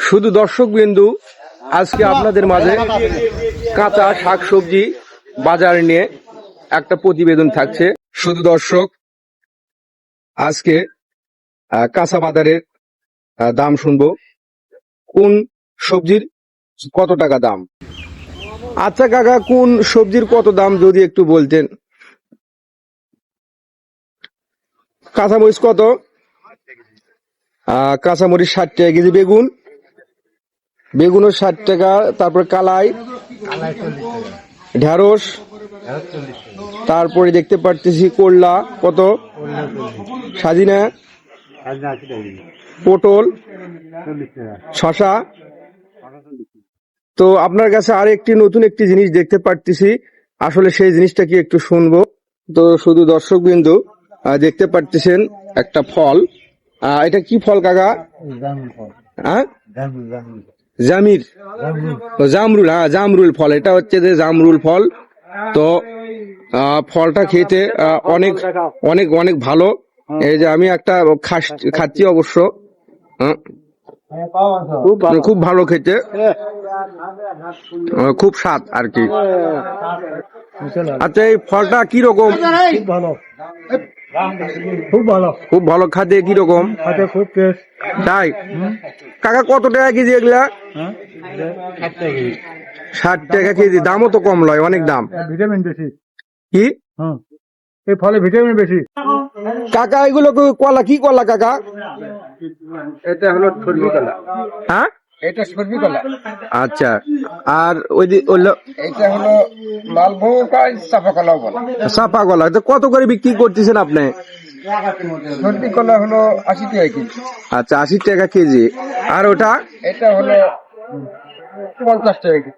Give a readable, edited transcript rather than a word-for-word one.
শুধু দর্শক বিন্দু, আজকে আপনাদের মাঝে কাঁচা শাকসবজি বাজার নিয়ে একটা প্রতিবেদন থাকছে। শুধু দর্শক, আজকে কাঁচা বাজারের দাম শুনবো, কোন সবজির কত টাকা দাম। আচ্ছা কাকা, কোন সবজির কত দাম যদি একটু বলতেন। কাঁচামরিচ কত? কাঁচামরিচ 60 টাকা কেজি। বেগুনও 60 টাকা। তারপর কালাই, ঢেঁড়স, তারপরে দেখতে পারতেছি করলা কত, সাজিনা, পটল, শশা। তো আপনার কাছে আর একটি নতুন একটি জিনিস দেখতে পারতেছি, আসলে সেই জিনিসটা কি একটু শুনবো। তো শুধু দর্শক বিন্দু, দেখতে পারতেছেন একটা ফল। এটা কি ফল কাকা? হ্যাঁ, জামির, জামরুল। হ্যাঁ, জামরুল ফল। এটা হচ্ছে যে জামরুল ফল। তো ফলটা খেতে অনেক অনেক অনেক ভালো। এই যে আমি একটা খাচ্ছি অবশ্য। খুব ভালো খেতে, খুব স্বাদ আর কি। আচ্ছা, এই ফলটা কি রকম? খুব ভালো খাতে। কি রকম তাই? কাকা কত টাকা কেজি এগুলা? 60 টাকা কেজি। দামও তো কম লয়, অনেক দাম। ভিটামিন বেশি। কি এই ফলে ভিটামিন বেশি। কাকা এগুলো কলা? কি কলা কাকা? এটা হলো সর্বি কলা। হ্যাঁ, এটা সর্বি কলা। আচ্ছা। আর ওই এটা হলো মালভোগ চাপা কলা বলে। চাপা কলা তো কত করে বিক্রি করতেছেন আপনি? সর্বি কলা হলো 80 টাকা কেজি। আচ্ছা, 80 টাকা কেজি। আর ওটা? এটা হলো 50 টাকা কেজি।